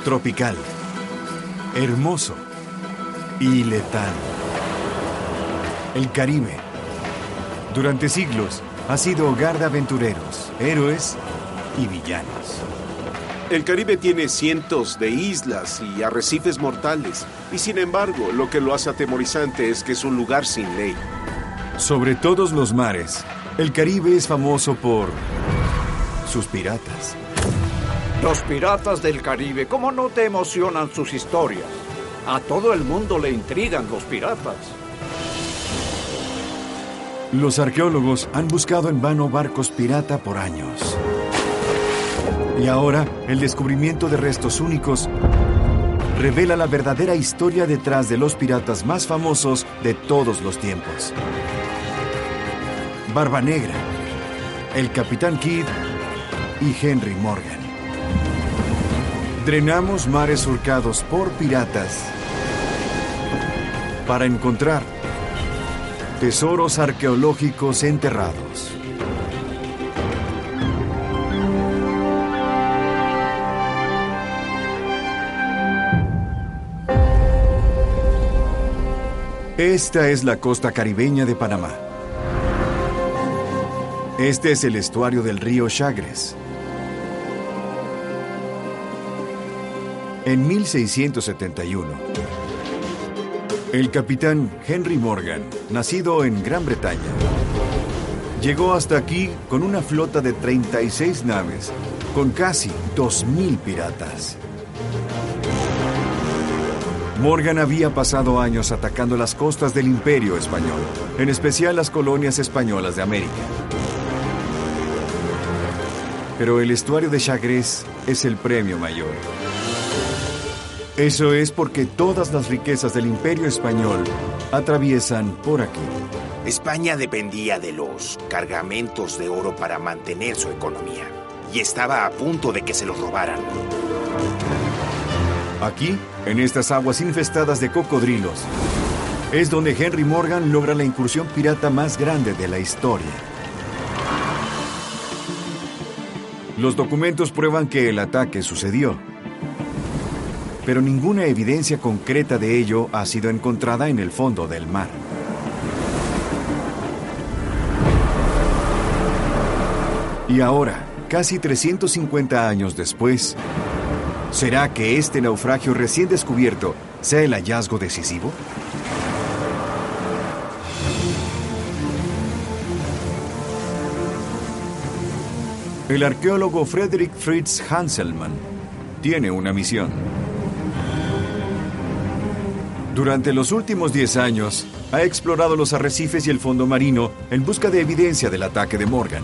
tropical, hermoso y letal. El Caribe, durante siglos, ha sido hogar de aventureros, héroes y villanos. El Caribe tiene cientos de islas y arrecifes mortales. Y sin embargo, lo que lo hace atemorizante es que es un lugar sin ley. Sobre todos los mares, el Caribe es famoso por sus piratas. Los piratas del Caribe, ¿cómo no te emocionan sus historias? A todo el mundo le intrigan los piratas. Los arqueólogos han buscado en vano barcos pirata por años. Y ahora, el descubrimiento de restos únicos revela la verdadera historia detrás de los piratas más famosos de todos los tiempos. Barba Negra, el Capitán Kidd y Henry Morgan. Drenamos mares surcados por piratas para encontrar tesoros arqueológicos enterrados. Esta es la costa caribeña de Panamá. Este es el estuario del río Chagres. En 1671, el capitán Henry Morgan, nacido en Gran Bretaña, llegó hasta aquí con una flota de 36 naves, con casi 2,000 piratas. Morgan había pasado años atacando las costas del Imperio Español, en especial las colonias españolas de América. Pero el estuario de Chagres es el premio mayor. Eso es porque todas las riquezas del Imperio Español atraviesan por aquí. España dependía de los cargamentos de oro para mantener su economía, y estaba a punto de que se los robaran. Aquí, en estas aguas infestadas de cocodrilos, es donde Henry Morgan logra la incursión pirata más grande de la historia. Los documentos prueban que el ataque sucedió, pero ninguna evidencia concreta de ello ha sido encontrada en el fondo del mar. Y ahora, casi 350 años después, ¿será que este naufragio recién descubierto sea el hallazgo decisivo? El arqueólogo Frederick Fritz Hanselmann tiene una misión. Durante los últimos 10 años, ha explorado los arrecifes y el fondo marino en busca de evidencia del ataque de Morgan.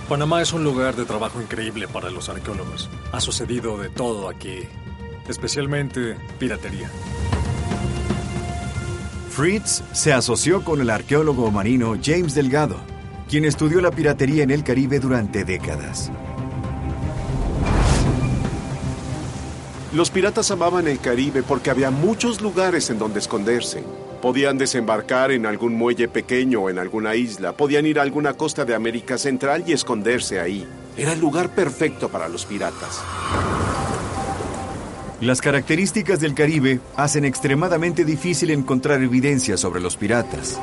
Panamá es un lugar de trabajo increíble para los arqueólogos. Ha sucedido de todo aquí, especialmente piratería. Fritz se asoció con el arqueólogo marino James Delgado, quien estudió la piratería en el Caribe durante décadas. Los piratas amaban el Caribe porque había muchos lugares en donde esconderse. Podían desembarcar en algún muelle pequeño o en alguna isla. Podían ir a alguna costa de América Central y esconderse ahí. Era el lugar perfecto para los piratas. Las características del Caribe hacen extremadamente difícil encontrar evidencia sobre los piratas.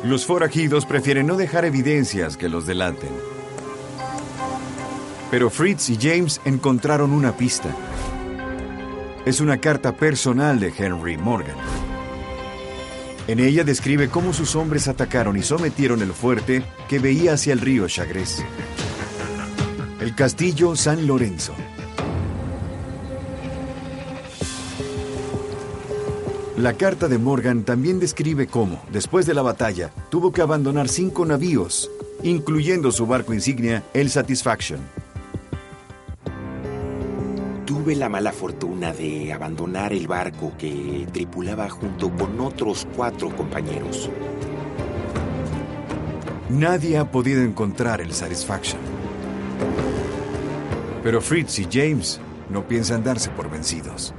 Los forajidos prefieren no dejar evidencias que los delaten. Pero Fritz y James encontraron una pista. Es una carta personal de Henry Morgan. En ella describe cómo sus hombres atacaron y sometieron el fuerte que veía hacia el río Chagres. El castillo San Lorenzo. La carta de Morgan también describe cómo, después de la batalla, tuvo que abandonar 5 navíos, incluyendo su barco insignia, el Satisfaction. Tuve la mala fortuna de abandonar el barco que tripulaba junto con otros 4 compañeros. Nadie ha podido encontrar el Satisfaction. Pero Fritz y James no piensan darse por vencidos.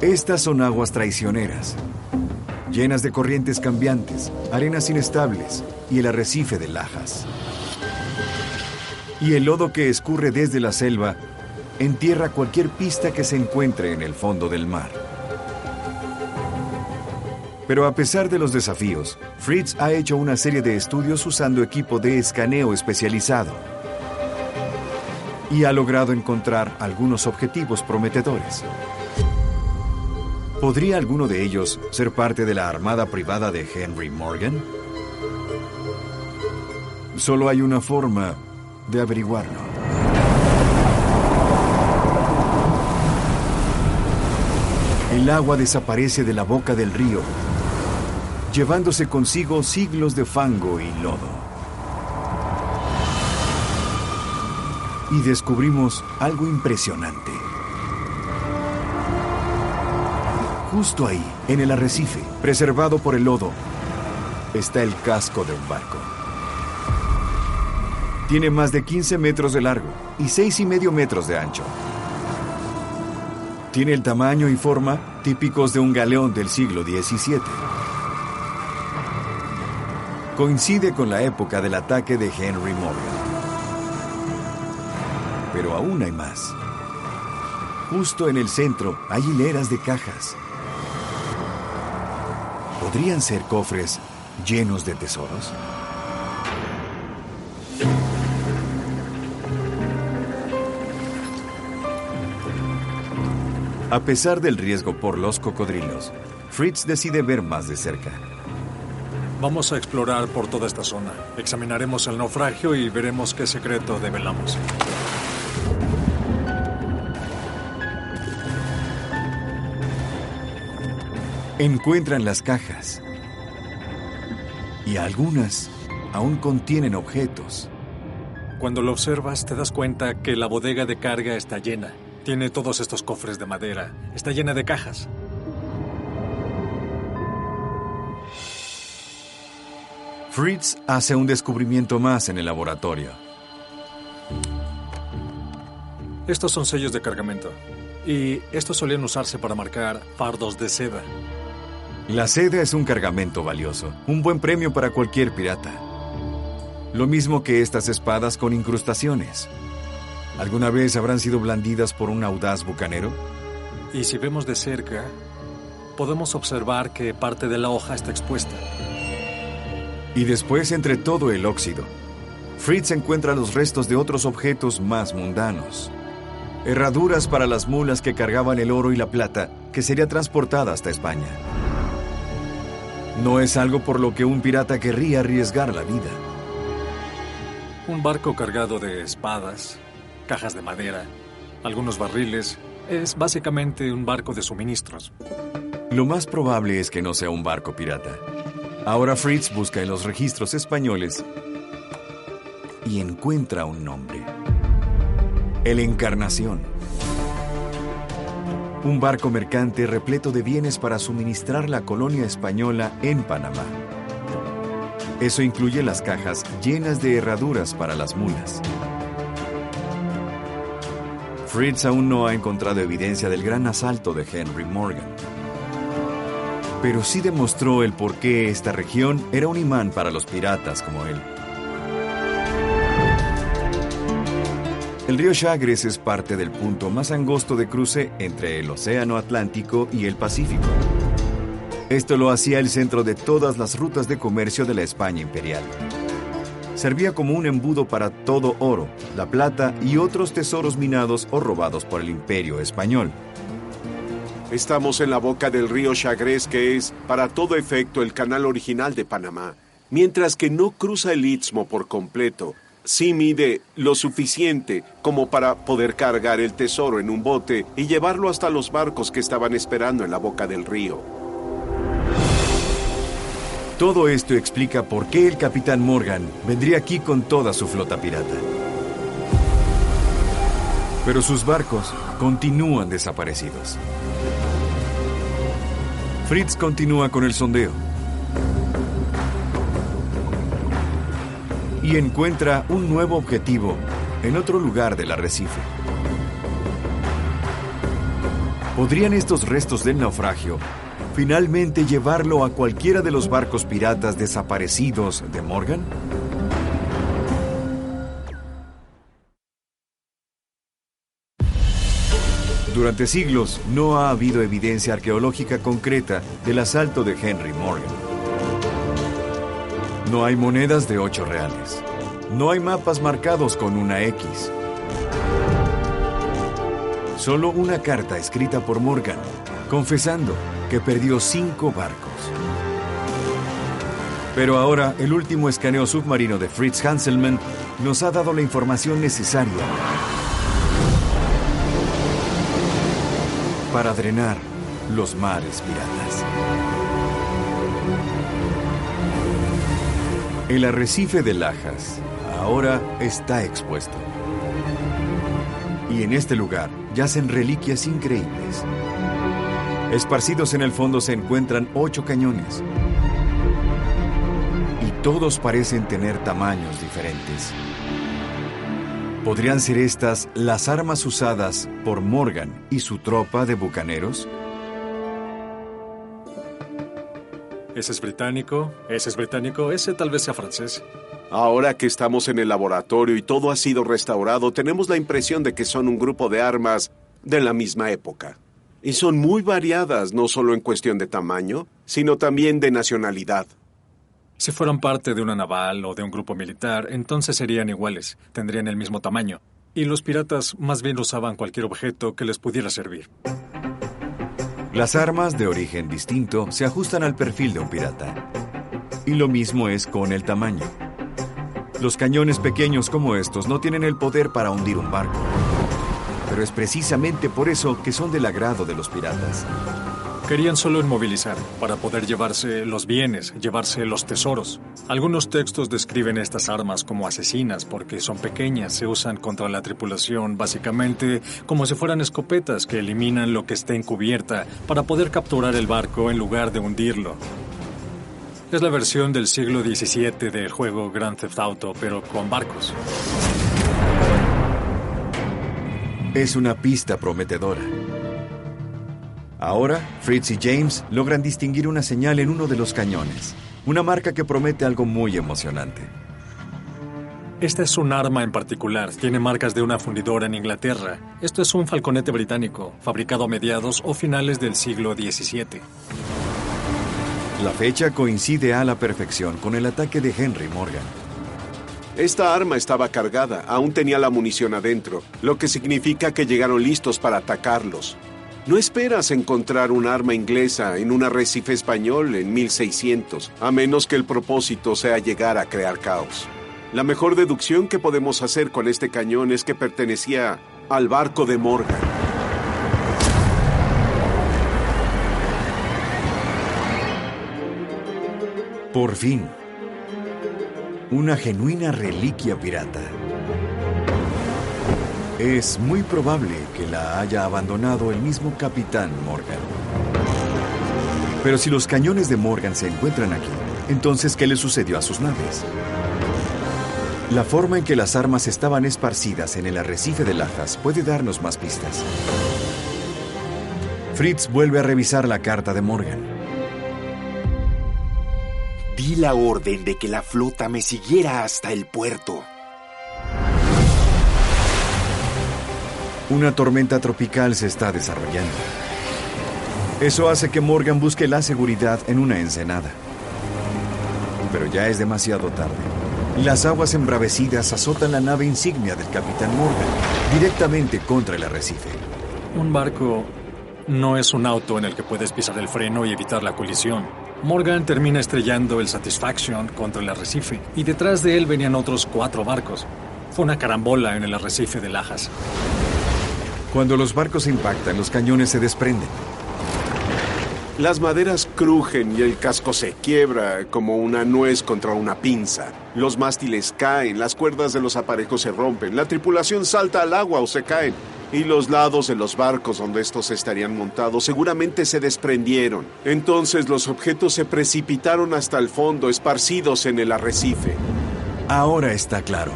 Estas son aguas traicioneras, llenas de corrientes cambiantes, arenas inestables y el arrecife de Lajas. y el lodo que escurre desde la selva entierra cualquier pista que se encuentre en el fondo del mar. Pero a pesar de los desafíos, Fritz ha hecho una serie de estudios usando equipo de escaneo especializado y ha logrado encontrar algunos objetivos prometedores. ¿Podría alguno de ellos ser parte de la armada privada de Henry Morgan? Solo hay una forma de averiguarlo. El agua desaparece de la boca del río, llevándose consigo siglos de fango y lodo. Y descubrimos algo impresionante. Justo ahí, en el arrecife, preservado por el lodo, está el casco de un barco. Tiene más de 15 metros de largo y 6,5 metros de ancho. Tiene el tamaño y forma típicos de un galeón del siglo XVII. Coincide con la época del ataque de Henry Morgan. Pero aún hay más. Justo en el centro hay hileras de cajas. ¿Podrían ser cofres llenos de tesoros? A pesar del riesgo por los cocodrilos, Fritz decide ver más de cerca. Vamos a explorar por toda esta zona. Examinaremos el naufragio y veremos qué secreto develamos. Encuentran las cajas. Y algunas aún contienen objetos. Cuando lo observas, te das cuenta que la bodega de carga está llena. Tiene todos estos cofres de madera. Está llena de cajas. Fritz hace un descubrimiento más en el laboratorio. Estos son sellos de cargamento. Y estos solían usarse para marcar fardos de seda. La seda es un cargamento valioso, un buen premio para cualquier pirata. Lo mismo que estas espadas con incrustaciones. ¿Alguna vez habrán sido blandidas por un audaz bucanero? Y si vemos de cerca, podemos observar que parte de la hoja está expuesta. Y después, entre todo el óxido, Fritz encuentra los restos de otros objetos más mundanos. Herraduras para las mulas que cargaban el oro y la plata que sería transportada hasta España. No es algo por lo que un pirata querría arriesgar la vida. Un barco cargado de espadas, cajas de madera, algunos barriles. Es básicamente un barco de suministros. Lo más probable es que no sea un barco pirata. Ahora Fritz busca en los registros españoles y encuentra un nombre. El Encarnación. Un barco mercante repleto de bienes para suministrar la colonia española en Panamá. Eso incluye las cajas llenas de herraduras para las mulas. Fritz aún no ha encontrado evidencia del gran asalto de Henry Morgan. Pero sí demostró el por qué esta región era un imán para los piratas como él. El río Chagres es parte del punto más angosto de cruce entre el Océano Atlántico y el Pacífico. Esto lo hacía el centro de todas las rutas de comercio de la España imperial. Servía como un embudo para todo oro, la plata y otros tesoros minados o robados por el Imperio español. Estamos en la boca del río Chagres, que es, para todo efecto, el canal original de Panamá. Mientras que no cruza el Istmo por completo, sí mide lo suficiente como para poder cargar el tesoro en un bote y llevarlo hasta los barcos que estaban esperando en la boca del río. Todo esto explica por qué el capitán Morgan vendría aquí con toda su flota pirata. Pero sus barcos continúan desaparecidos. Fritz continúa con el sondeo y encuentra un nuevo objetivo en otro lugar del arrecife. ¿Podrían estos restos del naufragio finalmente llevarlo a cualquiera de los barcos piratas desaparecidos de Morgan? Durante siglos no ha habido evidencia arqueológica concreta del asalto de Henry Morgan. No hay monedas de 8 reales. No hay mapas marcados con una X. Solo una carta escrita por Morgan, confesando que perdió 5 barcos. Pero ahora, el último escaneo submarino de Fritz Hanselmann nos ha dado la información necesaria para drenar los mares piratas. El arrecife de Lajas ahora está expuesto. Y en este lugar yacen reliquias increíbles. Esparcidos en el fondo se encuentran 8 cañones. Y todos parecen tener tamaños diferentes. ¿Podrían ser estas las armas usadas por Morgan y su tropa de bucaneros? Ese es británico, ese tal vez sea francés. Ahora que estamos en el laboratorio y todo ha sido restaurado, tenemos la impresión de que son un grupo de armas de la misma época. Y son muy variadas, no solo en cuestión de tamaño, sino también de nacionalidad. Si fueran parte de una naval o de un grupo militar, entonces serían iguales, tendrían el mismo tamaño. Y los piratas más bien usaban cualquier objeto que les pudiera servir. Las armas de origen distinto se ajustan al perfil de un pirata. Y lo mismo es con el tamaño. Los cañones pequeños como estos no tienen el poder para hundir un barco. Pero es precisamente por eso que son del agrado de los piratas. Querían solo inmovilizar, para poder llevarse los bienes, llevarse los tesoros. Algunos textos describen estas armas como asesinas porque son pequeñas, se usan contra la tripulación, básicamente como si fueran escopetas que eliminan lo que esté en cubierta para poder capturar el barco en lugar de hundirlo. Es la versión del siglo XVII del juego Grand Theft Auto, pero con barcos. Es una pista prometedora. Ahora, Fritz y James logran distinguir una señal en uno de los cañones. Una marca que promete algo muy emocionante. Esta es un arma en particular. Tiene marcas de una fundidora en Inglaterra. Esto es un falconete británico, fabricado a mediados o finales del siglo XVII. La fecha coincide a la perfección con el ataque de Henry Morgan. Esta arma estaba cargada, aún tenía la munición adentro, lo que significa que llegaron listos para atacarlos. No esperas encontrar un arma inglesa en un arrecife español en 1600, a menos que el propósito sea llegar a crear caos. La mejor deducción que podemos hacer con este cañón es que pertenecía al barco de Morgan. Por fin, una genuina reliquia pirata. Es muy probable que la haya abandonado el mismo capitán Morgan. Pero si los cañones de Morgan se encuentran aquí, entonces, ¿qué le sucedió a sus naves? La forma en que las armas estaban esparcidas en el arrecife de Lajas puede darnos más pistas. Fritz vuelve a revisar la carta de Morgan. Di la orden de que la flota me siguiera hasta el puerto. Una tormenta tropical se está desarrollando. Eso hace que Morgan busque la seguridad en una ensenada. Pero ya es demasiado tarde. Las aguas embravecidas azotan la nave insignia del capitán Morgan, directamente contra el arrecife. Un barco no es un auto en el que puedes pisar el freno y evitar la colisión. Morgan termina estrellando el Satisfaction contra el arrecife, y detrás de él venían otros 4 barcos. Fue una carambola en el arrecife de Lajas. Cuando los barcos impactan, los cañones se desprenden. Las maderas crujen y el casco se quiebra como una nuez contra una pinza. Los mástiles caen, las cuerdas de los aparejos se rompen, la tripulación salta al agua o se caen. Y los lados de los barcos donde estos estarían montados seguramente se desprendieron. Entonces los objetos se precipitaron hasta el fondo, esparcidos en el arrecife. Ahora está claro.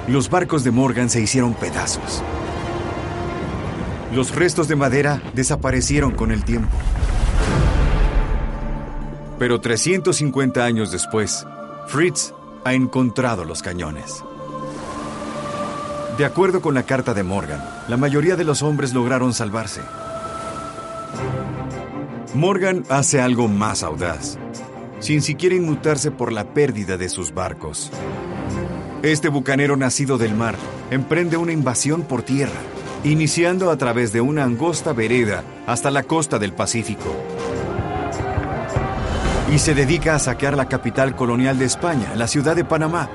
Los barcos de Morgan se hicieron pedazos. Los restos de madera desaparecieron con el tiempo. Pero 350 años después, Fritz ha encontrado los cañones. De acuerdo con la carta de Morgan, la mayoría de los hombres lograron salvarse. Morgan hace algo más audaz, sin siquiera inmutarse por la pérdida de sus barcos. Este bucanero nacido del mar emprende una invasión por tierra, iniciando a través de una angosta vereda hasta la costa del Pacífico. Y se dedica a saquear la capital colonial de España, la ciudad de Panamá,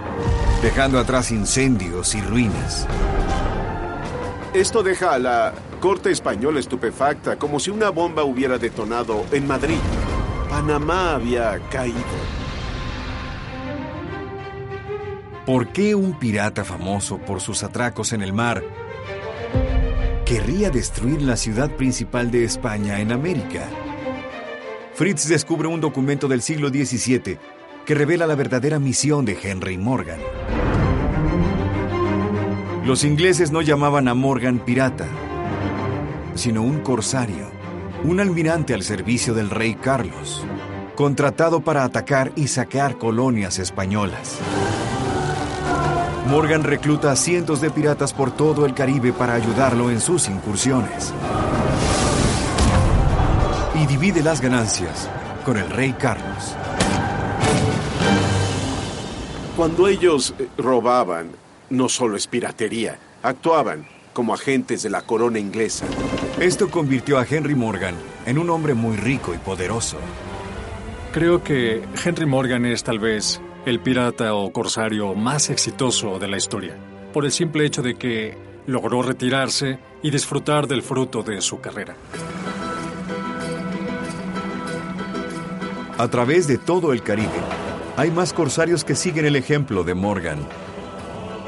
dejando atrás incendios y ruinas. Esto deja a la corte española estupefacta, como si una bomba hubiera detonado en Madrid. Panamá había caído. ¿Por qué un pirata famoso por sus atracos en el mar querría destruir la ciudad principal de España en América? Fritz descubre un documento del siglo XVII que revela la verdadera misión de Henry Morgan. Los ingleses no llamaban a Morgan pirata, sino un corsario, un almirante al servicio del rey Carlos, contratado para atacar y saquear colonias españolas. Morgan recluta a cientos de piratas por todo el Caribe para ayudarlo en sus incursiones. Y divide las ganancias con el rey Carlos. Cuando ellos robaban, no solo es piratería, actuaban como agentes de la corona inglesa. Esto convirtió a Henry Morgan en un hombre muy rico y poderoso. Creo que Henry Morgan es tal vez el pirata o corsario más exitoso de la historia, por el simple hecho de que logró retirarse y disfrutar del fruto de su carrera. A través de todo el Caribe, hay más corsarios que siguen el ejemplo de Morgan.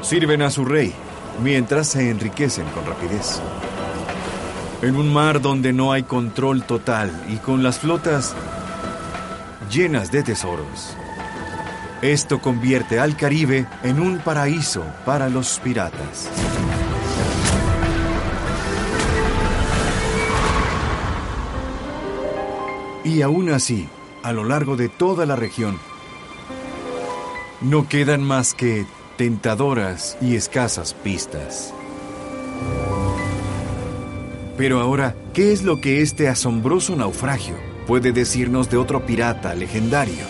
Sirven a su rey, mientras se enriquecen con rapidez. En un mar donde no hay control total y con las flotas llenas de tesoros. Esto convierte al Caribe en un paraíso para los piratas. Y aún así, a lo largo de toda la región, no quedan más que tentadoras y escasas pistas. Pero ahora, ¿qué es lo que este asombroso naufragio puede decirnos de otro pirata legendario?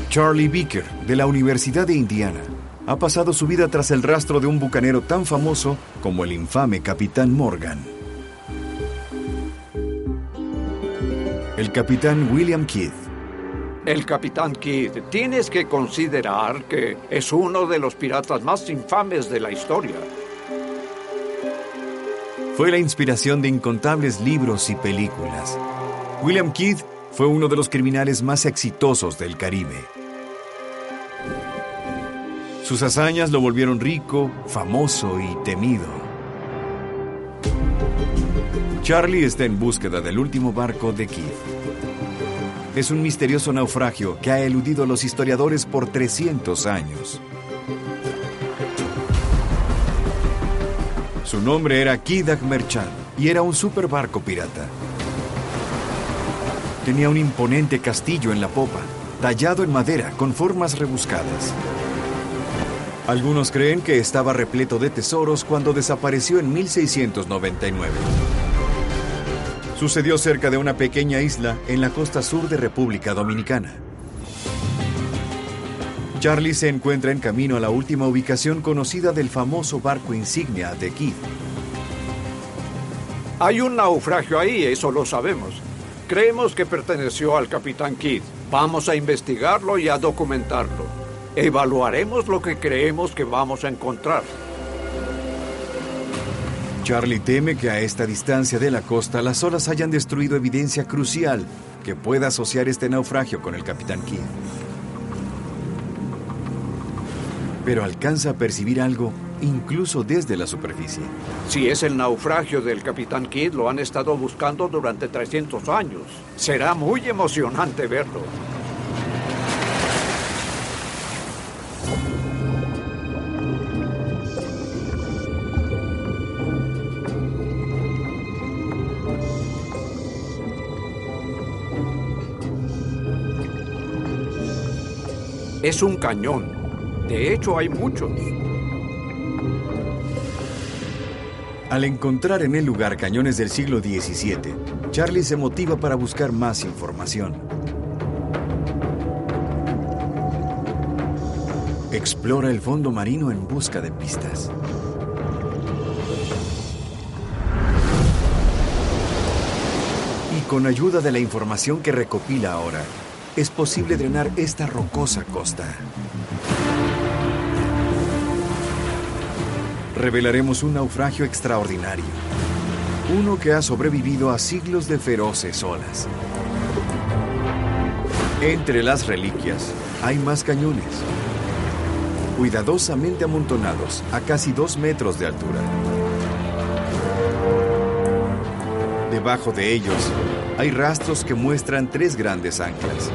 Charlie Beaker, de la Universidad de Indiana, ha pasado su vida tras el rastro de un bucanero tan famoso como el infame Capitán Morgan. El capitán William Kidd. El Capitán Kidd, tienes que considerar que es uno de los piratas más infames de la historia. Fue la inspiración de incontables libros y películas. William Kidd fue uno de los criminales más exitosos del Caribe. Sus hazañas lo volvieron rico, famoso y temido. Charlie está en búsqueda del último barco de Kidd. Es un misterioso naufragio que ha eludido a los historiadores por 300 años. Su nombre era Quedagh Merchant y era un superbarco pirata. Tenía un imponente castillo en la popa, tallado en madera con formas rebuscadas. Algunos creen que estaba repleto de tesoros cuando desapareció en 1699. Sucedió cerca de una pequeña isla en la costa sur de República Dominicana. Charlie se encuentra en camino a la última ubicación conocida del famoso barco insignia de Kidd. Hay un naufragio ahí, eso lo sabemos. Creemos que perteneció al Capitán Kidd. Vamos a investigarlo y a documentarlo. Evaluaremos lo que creemos que vamos a encontrar. Charlie teme que a esta distancia de la costa las olas hayan destruido evidencia crucial que pueda asociar este naufragio con el Capitán Kidd. Pero alcanza a percibir algo incluso desde la superficie. Si es el naufragio del Capitán Kidd, lo han estado buscando durante 300 años. Será muy emocionante verlo. Es un cañón. De hecho, hay muchos. Al encontrar en el lugar cañones del siglo XVII, Charlie se motiva para buscar más información. Explora el fondo marino en busca de pistas. Y con ayuda de la información que recopila ahora, es posible drenar esta rocosa costa. Revelaremos un naufragio extraordinario. Uno que ha sobrevivido a siglos de feroces olas. Entre las reliquias hay más cañones, cuidadosamente amontonados a casi 2 metros de altura. Debajo de ellos hay rastros que muestran 3 grandes anclas.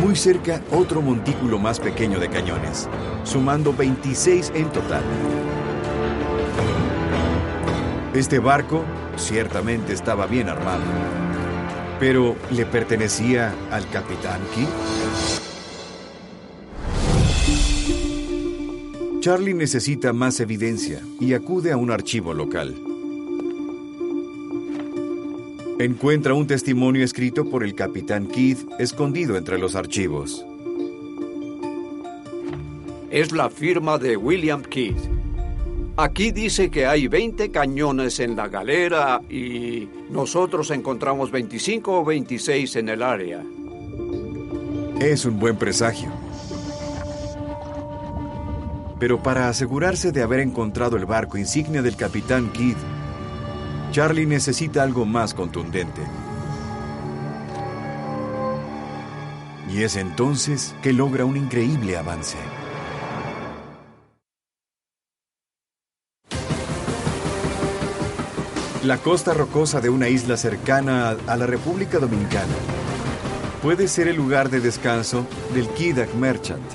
Muy cerca, otro montículo más pequeño de cañones, sumando 26 en total. Este barco ciertamente estaba bien armado, pero ¿le pertenecía al Capitán Kidd? Charlie necesita más evidencia y acude a un archivo local. Encuentra un testimonio escrito por el Capitán Kidd escondido entre los archivos. Es la firma de William Kidd. Aquí dice que hay 20 cañones en la galera y nosotros encontramos 25 o 26 en el área. Es un buen presagio. Pero para asegurarse de haber encontrado el barco insignia del Capitán Kidd, Charlie necesita algo más contundente. Y es entonces que logra un increíble avance. La costa rocosa de una isla cercana a la República Dominicana puede ser el lugar de descanso del Quedagh Merchant,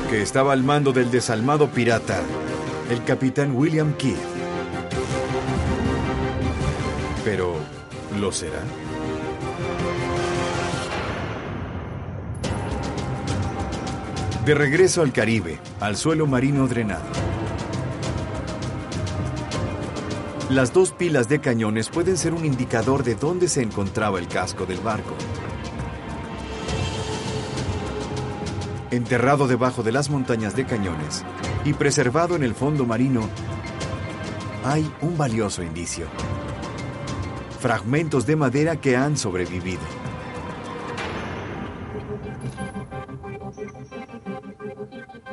que estaba al mando del desalmado pirata, el Capitán William Kidd. Pero, ¿lo será? De regreso al Caribe, al suelo marino drenado. Las 2 pilas de cañones pueden ser un indicador de dónde se encontraba el casco del barco. Enterrado debajo de las montañas de cañones y preservado en el fondo marino, hay un valioso indicio. Fragmentos de madera que han sobrevivido.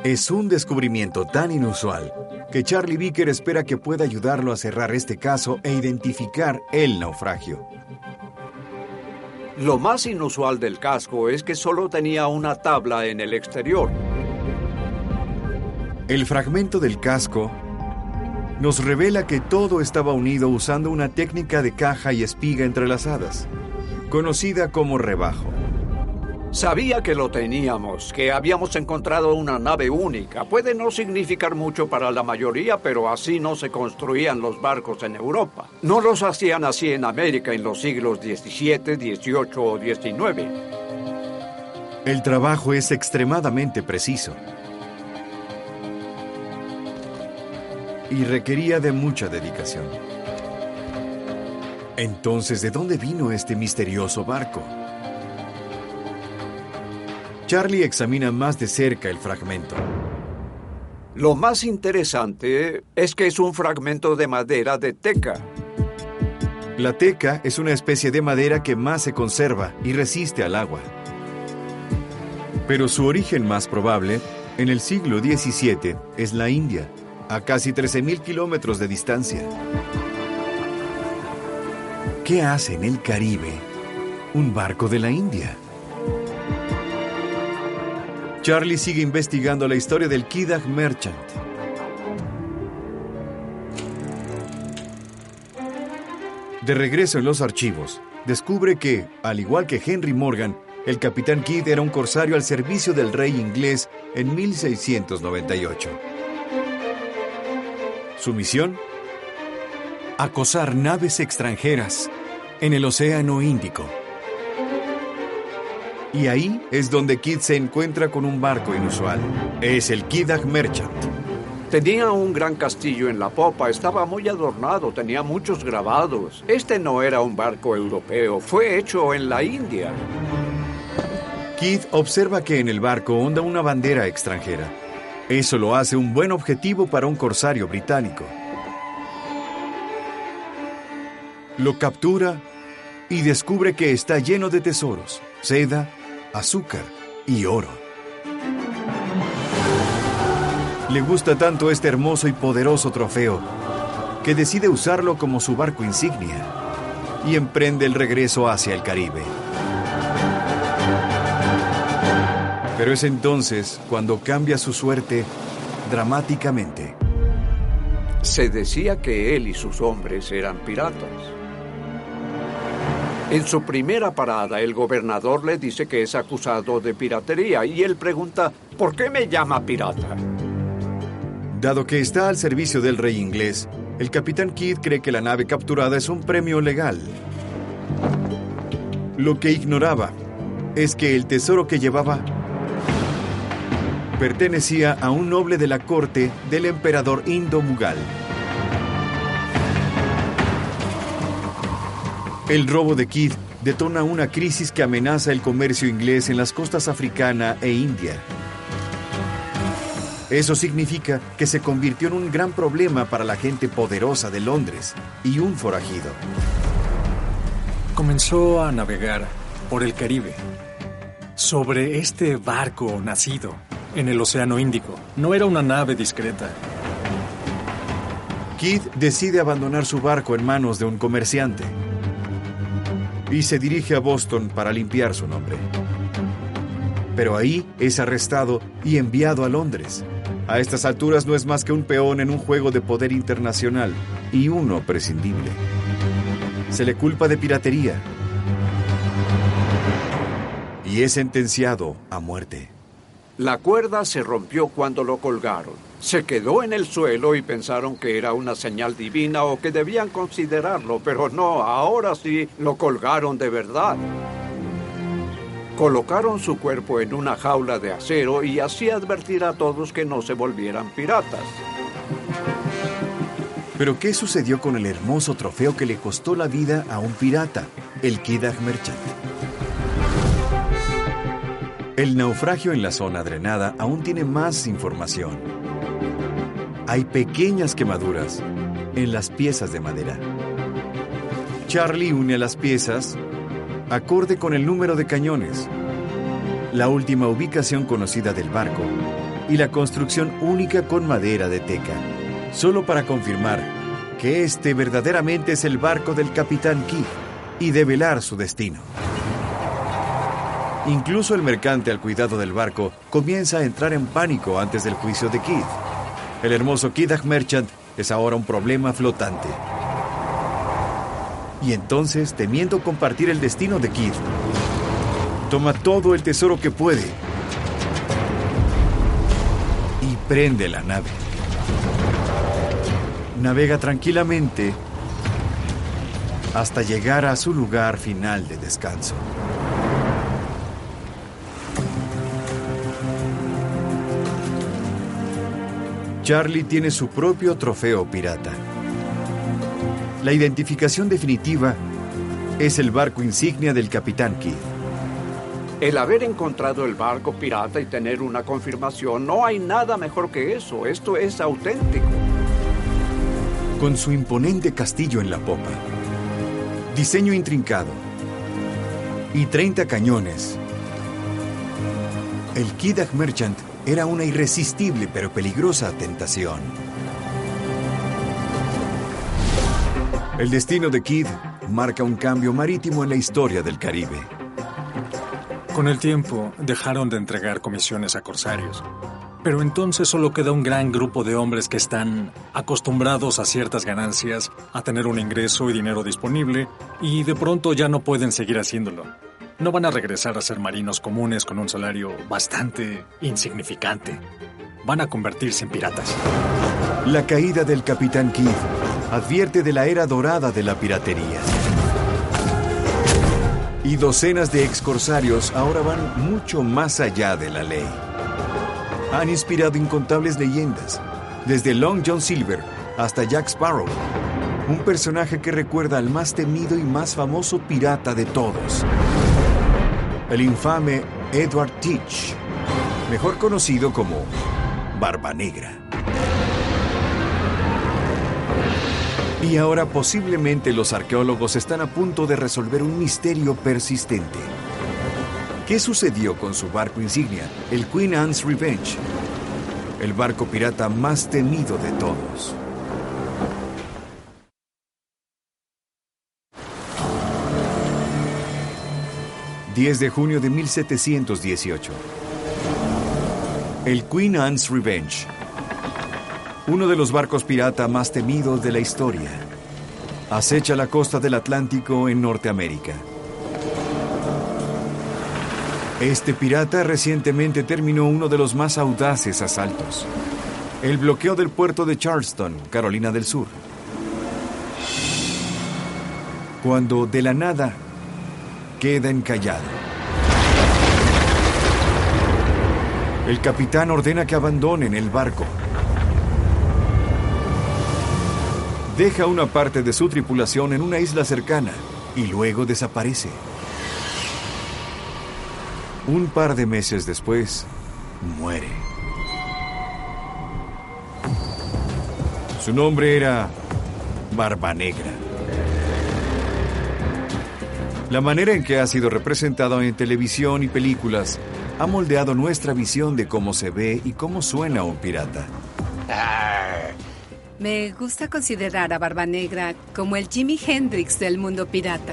Es un descubrimiento tan inusual que Charlie Vicker espera que pueda ayudarlo a cerrar este caso e identificar el naufragio. Lo más inusual del casco es que solo tenía una tabla en el exterior. El fragmento del casco nos revela que todo estaba unido usando una técnica de caja y espiga entrelazadas, conocida como rebajo. Sabía que lo teníamos, que habíamos encontrado una nave única. Puede no significar mucho para la mayoría, pero así no se construían los barcos en Europa. No los hacían así en América en los siglos XVII, XVIII o XIX. El trabajo es extremadamente preciso y requería de mucha dedicación. Entonces, ¿de dónde vino este misterioso barco? Charlie examina más de cerca el fragmento. Lo más interesante es que es un fragmento de madera de teca. La teca es una especie de madera que más se conserva y resiste al agua. Pero su origen más probable, en el siglo XVII, es la India, a casi 13.000 kilómetros de distancia. ¿Qué hace en el Caribe un barco de la India? Charlie sigue investigando la historia del Quedagh Merchant. De regreso en los archivos, descubre que, al igual que Henry Morgan, el Capitán Kidd era un corsario al servicio del rey inglés en 1698. Su misión: acosar naves extranjeras en el Océano Índico. Y ahí es donde Kidd se encuentra con un barco inusual. Es el Quedagh Merchant. Tenía un gran castillo en la popa, estaba muy adornado, tenía muchos grabados. Este no era un barco europeo, fue hecho en la India. Kidd observa que en el barco onda una bandera extranjera. Eso lo hace un buen objetivo para un corsario británico. Lo captura y descubre que está lleno de tesoros, seda, azúcar y oro. Le gusta tanto este hermoso y poderoso trofeo que decide usarlo como su barco insignia y emprende el regreso hacia el Caribe. Pero es entonces cuando cambia su suerte dramáticamente. Se decía que él y sus hombres eran piratas. En su primera parada, el gobernador le dice que es acusado de piratería y él pregunta, ¿por qué me llama pirata? Dado que está al servicio del rey inglés, el capitán Kidd cree que la nave capturada es un premio legal. Lo que ignoraba es que el tesoro que llevaba pertenecía a un noble de la corte del emperador Indo-Mughal. El robo de Kidd detona una crisis que amenaza el comercio inglés en las costas africana e India. Eso significa que se convirtió en un gran problema para la gente poderosa de Londres y un forajido. Comenzó a navegar por el Caribe sobre este barco nacido en el Océano Índico. No era una nave discreta. Kidd decide abandonar su barco en manos de un comerciante y se dirige a Boston para limpiar su nombre. Pero ahí es arrestado y enviado a Londres. A estas alturas no es más que un peón en un juego de poder internacional y uno prescindible. Se le culpa de piratería y es sentenciado a muerte. La cuerda se rompió cuando lo colgaron. Se quedó en el suelo y pensaron que era una señal divina o que debían considerarlo, pero no, ahora sí lo colgaron de verdad. Colocaron su cuerpo en una jaula de acero y así advertir a todos que no se volvieran piratas. Pero ¿qué sucedió con el hermoso trofeo que le costó la vida a un pirata, el Quedagh Merchant? El naufragio en la zona drenada aún tiene más información. Hay pequeñas quemaduras en las piezas de madera. Charlie une a las piezas acorde con el número de cañones, la última ubicación conocida del barco y la construcción única con madera de teca, solo para confirmar que este verdaderamente es el barco del capitán Kidd y develar su destino. Incluso el mercante al cuidado del barco comienza a entrar en pánico antes del juicio de Kidd. El hermoso Quedagh Merchant es ahora un problema flotante. Y entonces, temiendo compartir el destino de Kidd, toma todo el tesoro que puede y prende la nave. Navega tranquilamente hasta llegar a su lugar final de descanso. Charlie tiene su propio trofeo pirata. La identificación definitiva es el barco insignia del capitán Kidd. El haber encontrado el barco pirata y tener una confirmación, no hay nada mejor que eso. Esto es auténtico. Con su imponente castillo en la popa, diseño intrincado y 30 cañones, el Quedagh Merchant era una irresistible pero peligrosa tentación. El destino de Kidd marca un cambio marítimo en la historia del Caribe. Con el tiempo, dejaron de entregar comisiones a corsarios. Pero entonces solo queda un gran grupo de hombres que están acostumbrados a ciertas ganancias, a tener un ingreso y dinero disponible, y de pronto ya no pueden seguir haciéndolo. No van a regresar a ser marinos comunes con un salario bastante insignificante. Van a convertirse en piratas. La caída del capitán Kidd advierte de la era dorada de la piratería. Y docenas de excorsarios ahora van mucho más allá de la ley. Han inspirado incontables leyendas, desde Long John Silver hasta Jack Sparrow, un personaje que recuerda al más temido y más famoso pirata de todos, el infame Edward Teach, mejor conocido como Barba Negra. Y ahora posiblemente los arqueólogos están a punto de resolver un misterio persistente. ¿Qué sucedió con su barco insignia, el Queen Anne's Revenge? El barco pirata más temido de todos. ...10 de junio de 1718. El Queen Anne's Revenge. Uno de los barcos pirata más temidos de la historia. Acecha la costa del Atlántico en Norteamérica. Este pirata recientemente terminó uno de los más audaces asaltos. El bloqueo del puerto de Charleston, Carolina del Sur. Cuando de la nada queda encallado. El capitán ordena que abandonen el barco. Deja una parte de su tripulación en una isla cercana y luego desaparece. Un par de meses después, muere. Su nombre era Barba Negra. La manera en que ha sido representado en televisión y películas ha moldeado nuestra visión de cómo se ve y cómo suena un pirata. Me gusta considerar a Barba Negra como el Jimi Hendrix del mundo pirata.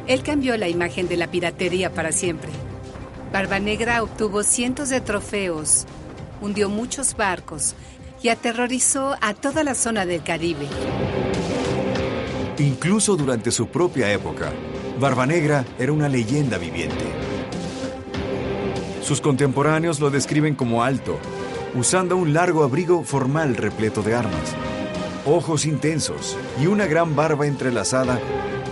Él cambió la imagen de la piratería para siempre. Barba Negra obtuvo cientos de trofeos, hundió muchos barcos y aterrorizó a toda la zona del Caribe. Incluso durante su propia época, Barba Negra era una leyenda viviente. Sus contemporáneos lo describen como alto, usando un largo abrigo formal repleto de armas, ojos intensos y una gran barba entrelazada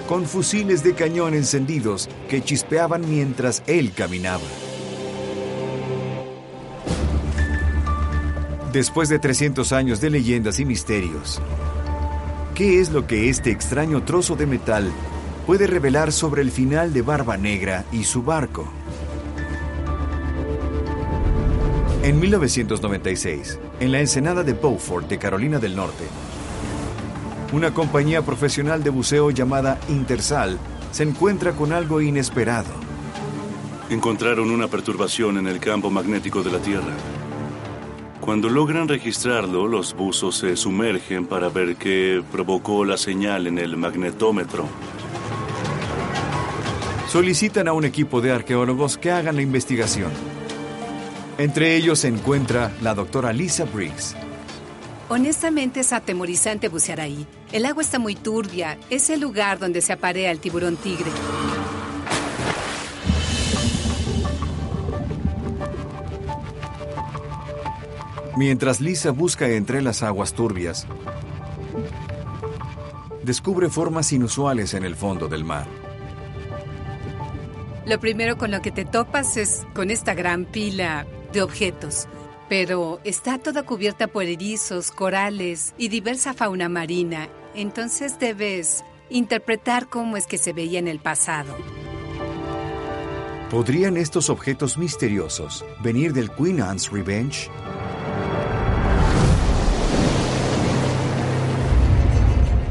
con fusiles de cañón encendidos que chispeaban mientras él caminaba. Después de 300 años de leyendas y misterios, ¿qué es lo que este extraño trozo de metal puede revelar sobre el final de Barba Negra y su barco? En 1996, en la ensenada de Beaufort, de Carolina del Norte, una compañía profesional de buceo llamada Intersal se encuentra con algo inesperado. Encontraron una perturbación en el campo magnético de la Tierra. Cuando logran registrarlo, los buzos se sumergen para ver qué provocó la señal en el magnetómetro. Solicitan a un equipo de arqueólogos que hagan la investigación. Entre ellos se encuentra la doctora Lisa Briggs. Honestamente es atemorizante bucear ahí. El agua está muy turbia. Es el lugar donde se aparea el tiburón tigre. Mientras Lisa busca entre las aguas turbias, descubre formas inusuales en el fondo del mar. Lo primero con lo que te topas es con esta gran pila de objetos, pero está toda cubierta por erizos, corales y diversa fauna marina. Entonces debes interpretar cómo es que se veía en el pasado. ¿Podrían estos objetos misteriosos venir del Queen Anne's Revenge?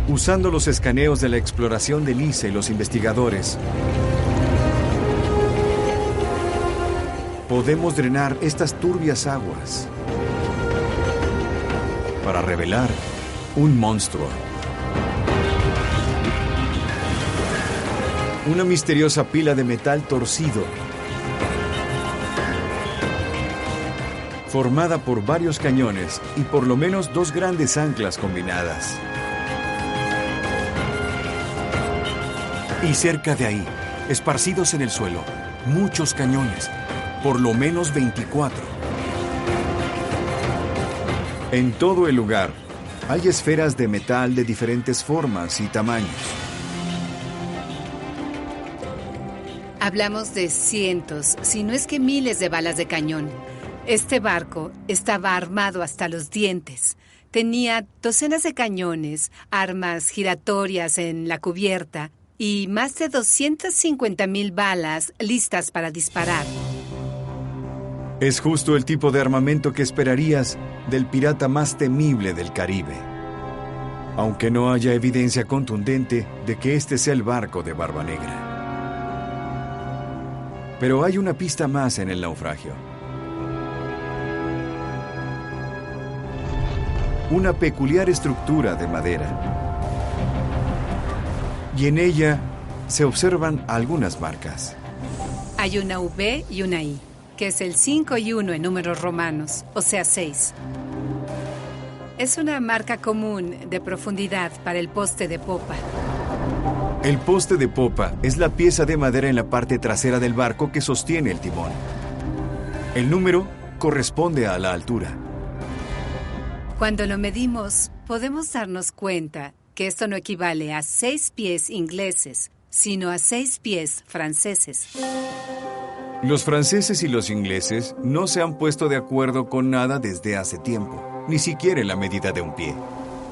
Usando los escaneos de la exploración de Lisa y los investigadores, podemos drenar estas turbias aguas para revelar un monstruo. Una misteriosa pila de metal torcido, formada por varios cañones y por lo menos 2 grandes anclas combinadas. Y cerca de ahí, esparcidos en el suelo, muchos cañones, por lo menos 24. En todo el lugar, hay esferas de metal de diferentes formas y tamaños. Hablamos de cientos, si no es que miles de balas de cañón. Este barco estaba armado hasta los dientes. Tenía docenas de cañones, armas giratorias en la cubierta y más de 250,000 balas listas para disparar. Es justo el tipo de armamento que esperarías del pirata más temible del Caribe. Aunque no haya evidencia contundente de que este sea el barco de Barbanegra. Pero hay una pista más en el naufragio. Una peculiar estructura de madera. Y en ella se observan algunas marcas. Hay una V y una I, que es el 5 y 1 en números romanos, o sea 6. Es una marca común de profundidad para el poste de popa. El poste de popa es la pieza de madera en la parte trasera del barco que sostiene el timón. El número corresponde a la altura. Cuando lo medimos, podemos darnos cuenta que esto no equivale a 6 pies ingleses, sino a 6 pies franceses. Los franceses y los ingleses no se han puesto de acuerdo con nada desde hace tiempo, ni siquiera en la medida de un pie.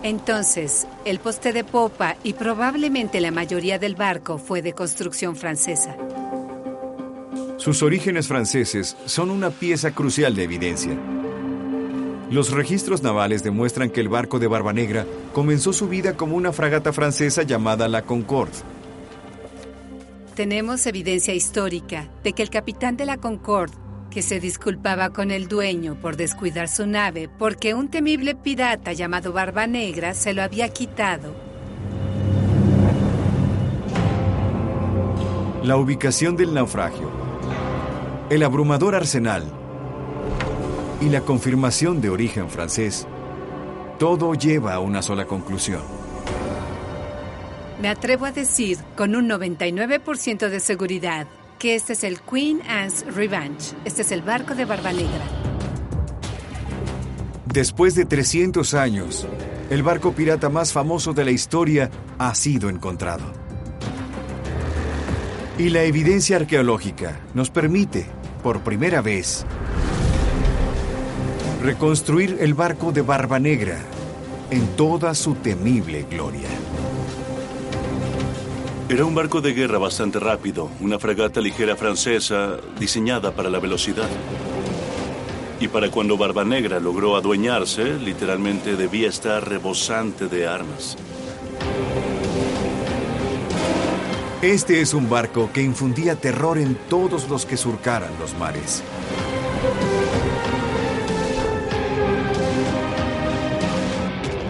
Entonces, el poste de popa y probablemente la mayoría del barco fue de construcción francesa. Sus orígenes franceses son una pieza crucial de evidencia. Los registros navales demuestran que el barco de Barbanegra comenzó su vida como una fragata francesa llamada la Concorde. Tenemos evidencia histórica de que el capitán de la Concorde, que se disculpaba con el dueño por descuidar su nave porque un temible pirata llamado Barbanegra se lo había quitado. La ubicación del naufragio, el abrumador arsenal y la confirmación de origen francés, todo lleva a una sola conclusión. Me atrevo a decir con un 99% de seguridad que este es el Queen Anne's Revenge. Este es el barco de Barbanegra. Después de 300 años, el barco pirata más famoso de la historia ha sido encontrado. Y la evidencia arqueológica nos permite, por primera vez, reconstruir el barco de Barbanegra en toda su temible gloria. Era un barco de guerra bastante rápido, una fragata ligera francesa diseñada para la velocidad. Y para cuando Barbanegra logró adueñarse, literalmente debía estar rebosante de armas. Este es un barco que infundía terror en todos los que surcaran los mares.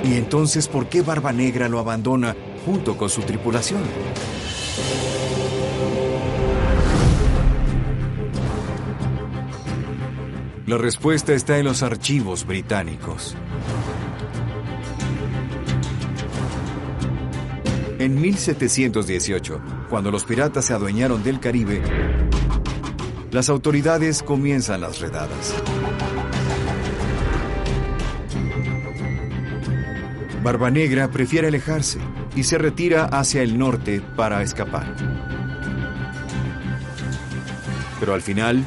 ¿Y entonces por qué Barbanegra lo abandona junto con su tripulación? La respuesta está en los archivos británicos. En 1718, cuando los piratas se adueñaron del Caribe, las autoridades comienzan las redadas. Barbanegra prefiere alejarse y se retira hacia el norte para escapar. Pero al final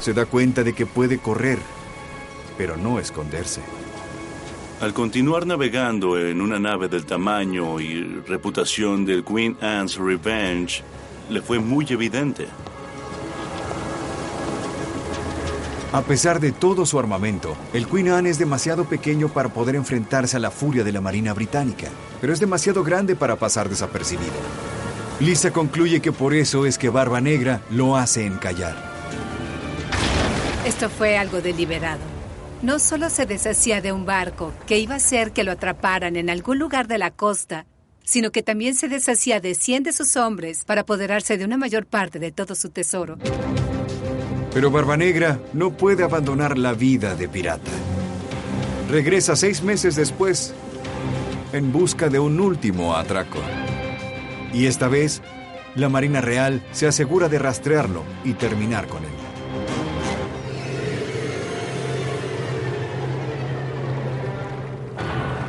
se da cuenta de que puede correr, pero no esconderse. Al continuar navegando en una nave del tamaño y reputación del Queen Anne's Revenge, le fue muy evidente. A pesar de todo su armamento, el Queen Anne es demasiado pequeño para poder enfrentarse a la furia de la Marina Británica, pero es demasiado grande para pasar desapercibido. Lisa concluye que por eso es que Barbanegra lo hace encallar. Esto fue algo deliberado. No solo se deshacía de un barco que iba a hacer que lo atraparan en algún lugar de la costa, sino que también se deshacía de 100 de sus hombres para apoderarse de una mayor parte de todo su tesoro. Pero Barbanegra no puede abandonar la vida de pirata. Regresa 6 meses después en busca de un último atraco. Y esta vez, la Marina Real se asegura de rastrearlo y terminar con él.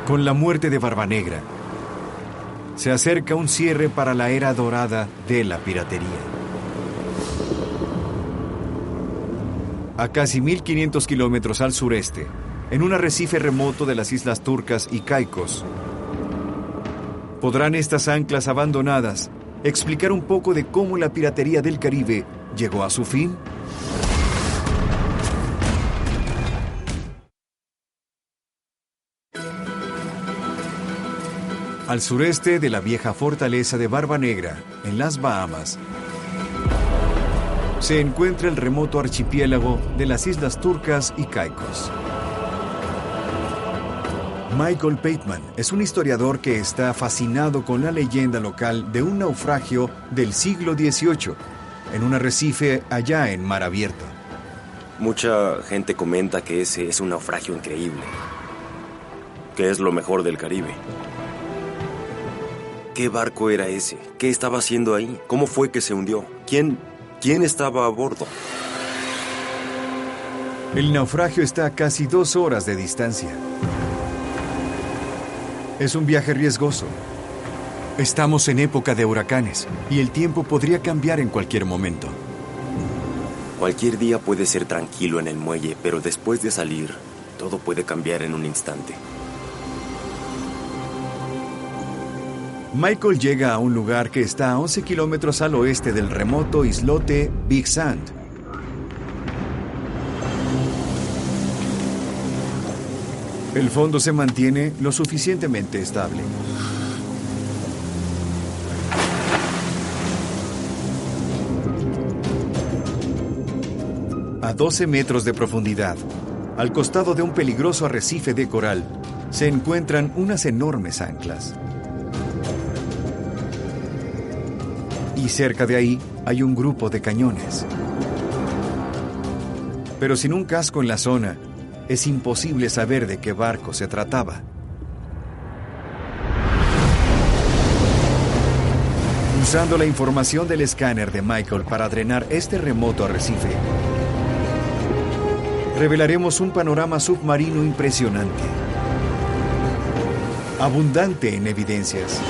Con la muerte de Barbanegra, se acerca un cierre para la era dorada de la piratería. a casi 1.500 kilómetros al sureste, en un arrecife remoto de las Islas Turcas y Caicos. ¿Podrán estas anclas abandonadas explicar un poco de cómo la piratería del Caribe llegó a su fin? Al sureste de la vieja fortaleza de Barba Negra, en las Bahamas, se encuentra el remoto archipiélago de las Islas Turcas y Caicos. Michael Bateman es un historiador que está fascinado con la leyenda local de un naufragio del siglo XVIII en un arrecife allá en mar abierto. Mucha gente comenta que ese es un naufragio increíble, que es lo mejor del Caribe. ¿Qué barco era ese? ¿Qué estaba haciendo ahí? ¿Cómo fue que se hundió? ¿Quién estaba a bordo? El naufragio está a casi 2 horas de distancia. Es un viaje riesgoso. Estamos en época de huracanes y el tiempo podría cambiar en cualquier momento. Cualquier día puede ser tranquilo en el muelle, pero después de salir, todo puede cambiar en un instante. Michael llega a un lugar que está a 11 kilómetros al oeste del remoto islote Big Sand. El fondo se mantiene lo suficientemente estable. A 12 metros de profundidad, al costado de un peligroso arrecife de coral, se encuentran unas enormes anclas. Y cerca de ahí hay un grupo de cañones. Pero sin un casco en la zona, es imposible saber de qué barco se trataba. Usando la información del escáner de Michael para drenar este remoto arrecife, revelaremos un panorama submarino impresionante, abundante en evidencias.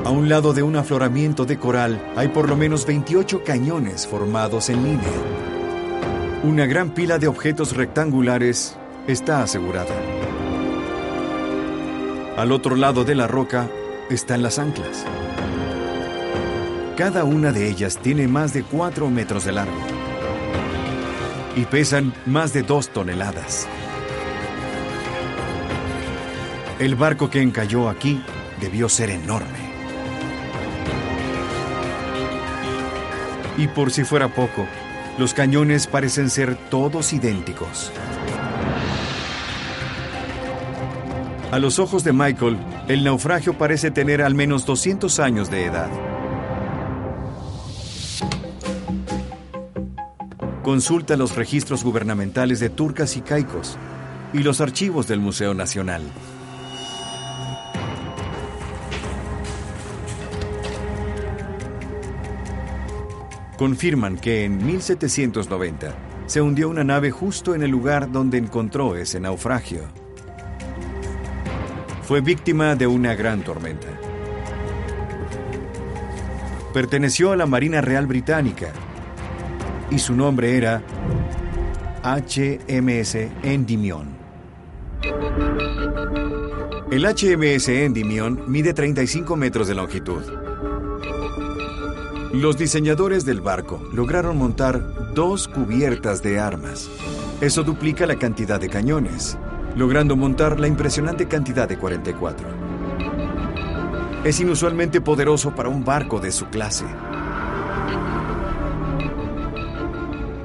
A un lado de un afloramiento de coral hay por lo menos 28 cañones formados en línea. Una gran pila de objetos rectangulares está asegurada. Al otro lado de la roca están las anclas. Cada una de ellas tiene más de 4 metros de largo y pesan más de 2 toneladas. El barco que encalló aquí debió ser enorme. Y por si fuera poco, los cañones parecen ser todos idénticos. A los ojos de Michael, el naufragio parece tener al menos 200 años de edad. Consulta los registros gubernamentales de Turcas y Caicos y los archivos del Museo Nacional. Confirman que en 1790 se hundió una nave justo en el lugar donde encontró ese naufragio. Fue víctima de una gran tormenta. Perteneció a la Marina Real Británica y su nombre era HMS Endymion. El HMS Endymion mide 35 metros de longitud. Los diseñadores del barco lograron montar 2 cubiertas de armas. Eso duplica la cantidad de cañones, logrando montar la impresionante cantidad de 44. Es inusualmente poderoso para un barco de su clase.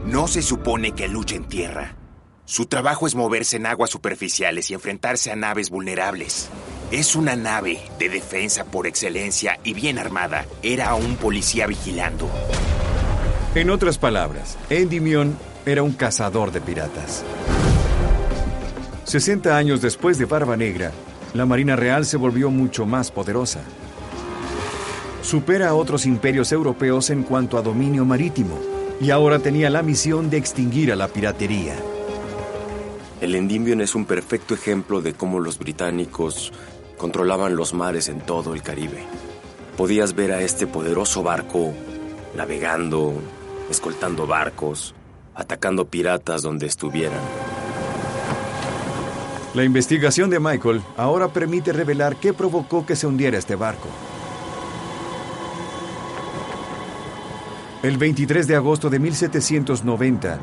No se supone que luche en tierra. Su trabajo es moverse en aguas superficiales y enfrentarse a naves vulnerables. Es una nave de defensa por excelencia y bien armada. Era un policía vigilando. En otras palabras, Endymion era un cazador de piratas. 60 años después de Barba Negra, la Marina Real se volvió mucho más poderosa. Supera a otros imperios europeos en cuanto a dominio marítimo y ahora tenía la misión de extinguir a la piratería. El Endymion es un perfecto ejemplo de cómo los británicos controlaban los mares en todo el Caribe. Podías ver a este poderoso barco navegando, escoltando barcos, atacando piratas donde estuvieran. La investigación de Michael ahora permite revelar qué provocó que se hundiera este barco. El 23 de agosto de 1790,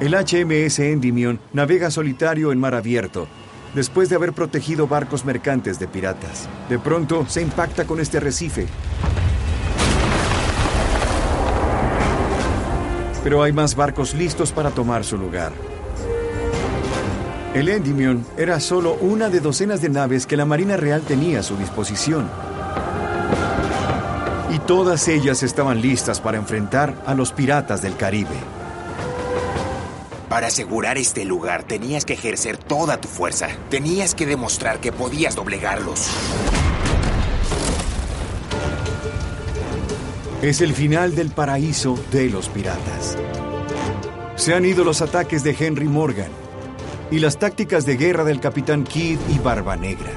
el HMS Endymion navega solitario en mar abierto, después de haber protegido barcos mercantes de piratas. De pronto, se impacta con este arrecife. Pero hay más barcos listos para tomar su lugar. El Endymion era solo una de docenas de naves que la Marina Real tenía a su disposición. Y todas ellas estaban listas para enfrentar a los piratas del Caribe. Para asegurar este lugar, tenías que ejercer toda tu fuerza. Tenías que demostrar que podías doblegarlos. Es el final del paraíso de los piratas. Se han ido los ataques de Henry Morgan y las tácticas de guerra del Capitán Kidd y Barba Negra.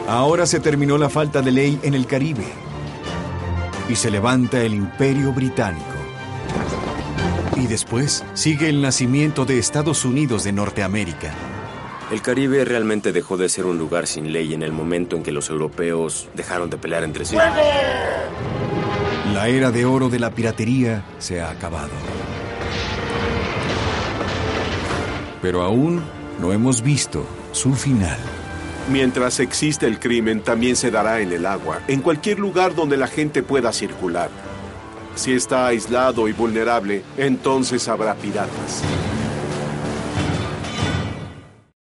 Ahora se terminó la falta de ley en el Caribe y se levanta el Imperio Británico. Y después sigue el nacimiento de Estados Unidos de Norteamérica. El Caribe realmente dejó de ser un lugar sin ley en el momento en que los europeos dejaron de pelear entre sí. La era de oro de la piratería se ha acabado. Pero aún no hemos visto su final. Mientras existe el crimen, también se dará en el agua, en cualquier lugar donde la gente pueda circular. Si está aislado y vulnerable, entonces habrá piratas.